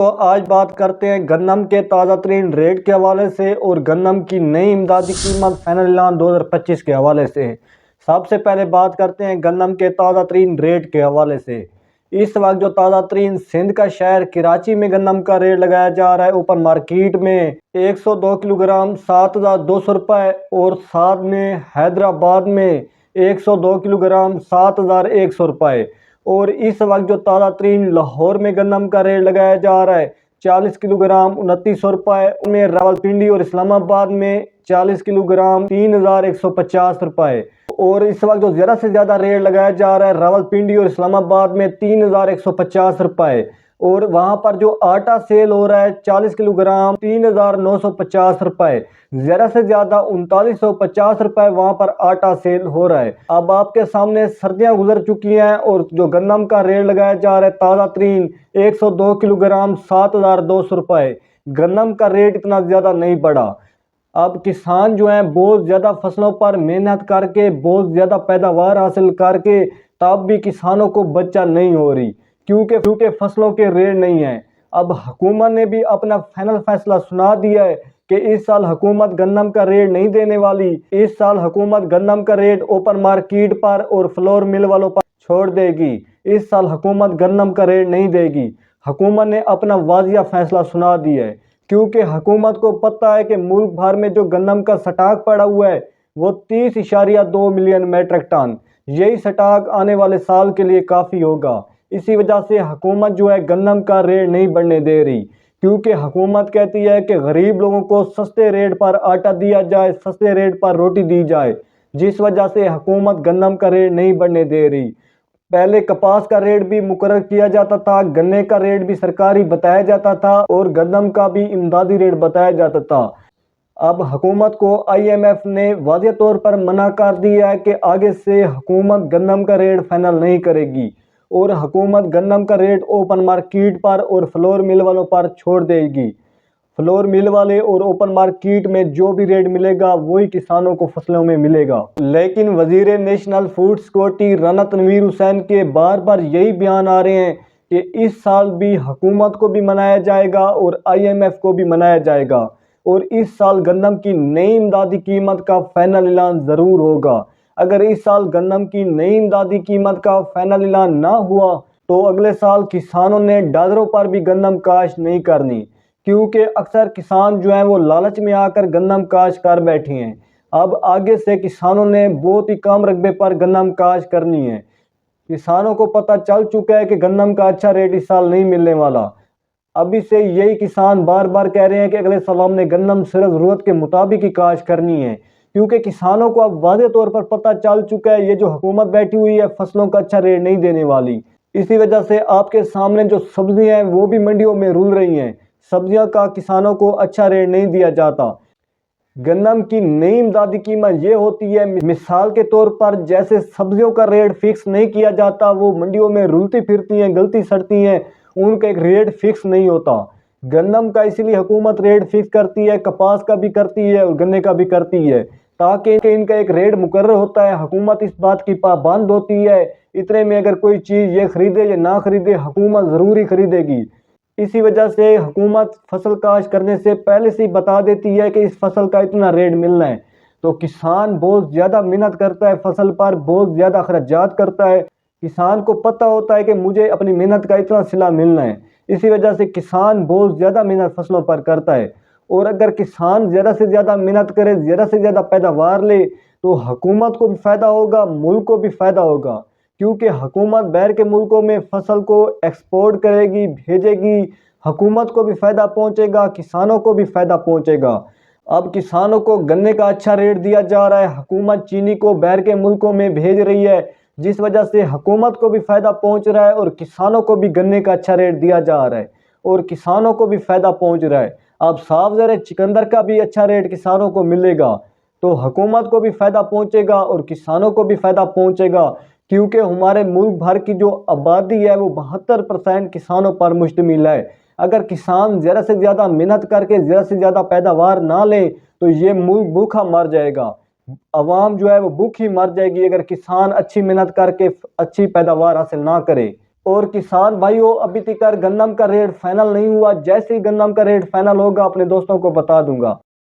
تو آج بات کرتے ہیں گندم کے تازہ ترین ریٹ کے حوالے سے اور گندم کی نئی امدادی قیمت فائنل اعلان 2025 کے حوالے سے۔ سب سے پہلے بات کرتے ہیں گندم کے تازہ ترین ریٹ کے حوالے سے۔ اس وقت جو تازہ ترین سندھ کا شہر کراچی میں گندم کا ریٹ لگایا جا رہا ہے اوپن مارکیٹ میں 102 کلو گرام 7,200 روپے، اور ساتھ میں حیدرآباد میں 102 کلو گرام 7,100 روپے، اور اس وقت جو تازہ ترین لاہور میں گندم کا ریٹ لگایا جا رہا ہے 40 کلو گرام 2,900 روپے میں، راولپنڈی اور اسلام آباد میں 40 کلو گرام 3,150 روپے، اور اس وقت جو زیادہ سے زیادہ ریٹ لگایا جا رہا ہے راولپنڈی اور اسلام آباد میں 3,150 روپے، اور وہاں پر جو آٹا سیل ہو رہا ہے 40 کلو گرام 3,950 روپے، زیادہ سے زیادہ 3,950 روپے وہاں پر آٹا سیل ہو رہا ہے۔ اب آپ کے سامنے سردیاں گزر چکی ہیں اور جو گندم کا ریٹ لگایا جا رہا ہے تازہ ترین 102 کلو گرام 7,200 روپے، گندم کا ریٹ اتنا زیادہ نہیں بڑھا۔ اب کسان جو ہیں بہت زیادہ فصلوں پر محنت کر کے بہت زیادہ پیداوار حاصل کر کے تب بھی کسانوں کو بچہ نہیں ہو رہی، کیونکہ فصلوں کے ریٹ نہیں ہیں۔ اب حکومت نے بھی اپنا فائنل فیصلہ سنا دیا ہے کہ اس سال حکومت گندم کا ریٹ نہیں دینے والی، اس سال حکومت گندم کا ریٹ اوپن مارکیٹ پر اور فلور مل والوں پر چھوڑ دے گی، اس سال حکومت گندم کا ریٹ نہیں دے گی۔ حکومت نے اپنا واضح فیصلہ سنا دیا ہے، کیونکہ حکومت کو پتہ ہے کہ ملک بھر میں جو گندم کا سٹاک پڑا ہوا ہے وہ 30.2 ملین میٹرک ٹن، یہی سٹاک آنے والے سال کے لیے کافی ہوگا۔ اسی وجہ سے حکومت جو ہے گندم کا ریٹ نہیں بڑھنے دے رہی، کیونکہ حکومت کہتی ہے کہ غریب لوگوں کو سستے ریٹ پر آٹا دیا جائے، سستے ریٹ پر روٹی دی جائے، جس وجہ سے حکومت گندم کا ریٹ نہیں بڑھنے دے رہی۔ پہلے کپاس کا ریٹ بھی مقرر کیا جاتا تھا، گنے کا ریٹ بھی سرکاری بتایا جاتا تھا، اور گندم کا بھی امدادی ریٹ بتایا جاتا تھا۔ اب حکومت کو IMF نے واضح طور پر منع کر دیا ہے کہ آگے سے حکومت گندم کا ریٹ فائنل نہیں کرے گی، اور حکومت گندم کا ریٹ اوپن مارکیٹ پر اور فلور مل والوں پر چھوڑ دے گی۔ فلور مل والے اور اوپن مارکیٹ میں جو بھی ریٹ ملے گا وہی کسانوں کو فصلوں میں ملے گا۔ لیکن وزیر national food security Rana Tanveer Hussain کے بار بار یہی بیان آ رہے ہیں کہ اس سال بھی حکومت کو بھی منایا جائے گا اور IMF کو بھی منایا جائے گا، اور اس سال گندم کی نئی امدادی قیمت کا فائنل اعلان ضرور ہوگا۔ اگر اس سال گندم کی نئی امدادی قیمت کا فائنل اعلان نہ ہوا تو اگلے سال کسانوں نے ڈالروں پر بھی گندم کاشت نہیں کرنی، کیونکہ اکثر کسان جو ہیں وہ لالچ میں آ کر گندم کاشت کر بیٹھے ہیں۔ اب آگے سے کسانوں نے بہت ہی کم رقبے پر گندم کاشت کرنی ہے۔ کسانوں کو پتہ چل چکا ہے کہ گندم کا اچھا ریٹ اس سال نہیں ملنے والا۔ ابھی سے یہی کسان بار بار کہہ رہے ہیں کہ اگلے سال ہم نے گندم صرف ضرورت کے مطابق ہی کاشت کرنی ہے، کیونکہ کسانوں کو اب واضح طور پر پتہ چل چکا ہے یہ جو حکومت بیٹھی ہوئی ہے فصلوں کا اچھا ریٹ نہیں دینے والی۔ اسی وجہ سے آپ کے سامنے جو سبزیاں ہیں وہ بھی منڈیوں میں رول رہی ہیں، سبزیاں کا کسانوں کو اچھا ریٹ نہیں دیا جاتا۔ گندم کی نئی امدادی قیمت یہ ہوتی ہے، مثال کے طور پر جیسے سبزیوں کا ریٹ فکس نہیں کیا جاتا، وہ منڈیوں میں رلتی پھرتی ہیں، گلتی سڑتی ہیں، ان کا ایک ریٹ فکس نہیں ہوتا۔ گندم کا اسی لیے حکومت ریٹ فکس کرتی ہے، کپاس کا بھی کرتی ہے اور گنے کا بھی کرتی ہے، تاکہ ان کا ایک ریٹ مقرر ہوتا ہے، حکومت اس بات کی پابند ہوتی ہے، اتنے میں اگر کوئی چیز یہ خریدے یا نہ خریدے حکومت ضرور ہی خریدے گی۔ اسی وجہ سے حکومت فصل کاشت کرنے سے پہلے سے بتا دیتی ہے کہ اس فصل کا اتنا ریٹ ملنا ہے، تو کسان بہت زیادہ محنت کرتا ہے، فصل پر بہت زیادہ اخراجات کرتا ہے۔ کسان کو پتہ ہوتا ہے کہ مجھے اپنی محنت کا اتنا صلہ ملنا ہے، اسی وجہ سے کسان بہت زیادہ محنت فصلوں پر کرتا ہے، اور اگر کسان زیادہ سے زیادہ محنت کرے، زیادہ سے زیادہ پیداوار لے تو حکومت کو بھی فائدہ ہوگا، ملک کو بھی فائدہ ہوگا، کیونکہ حکومت باہر کے ملکوں میں فصل کو ایکسپورٹ کرے گی، بھیجے گی، حکومت کو بھی فائدہ پہنچے گا، کسانوں کو بھی فائدہ پہنچے گا۔ اب کسانوں کو گنے کا اچھا ریٹ دیا جا رہا ہے، حکومت چینی کو باہر کے ملکوں میں بھیج رہی ہے، جس وجہ سے حکومت کو بھی فائدہ پہنچ رہا ہے اور کسانوں کو بھی گنے کا اچھا ریٹ دیا جا رہا ہے اور کسانوں کو بھی فائدہ پہنچ رہا ہے۔ اب صاف ظاہر ہے چقندر کا بھی اچھا ریٹ کسانوں کو ملے گا تو حکومت کو بھی فائدہ پہنچے گا اور کسانوں کو بھی فائدہ پہنچے گا، کیونکہ ہمارے ملک بھر کی جو آبادی ہے وہ 72% کسانوں پر مشتمل ہے۔ اگر کسان زیادہ سے زیادہ محنت کر کے زیادہ سے زیادہ پیداوار نہ لیں تو یہ ملک بھوکا مر جائے گا، عوام جو ہے وہ بھوکی مر جائے گی اگر کسان اچھی محنت کر کے اچھی پیداوار حاصل نہ کرے۔ اور کسان بھائیوں ابھی تک گندم کا ریٹ فائنل نہیں ہوا، جیسے ہی گندم کا ریٹ فائنل ہوگا اپنے دوستوں کو بتا دوں گا۔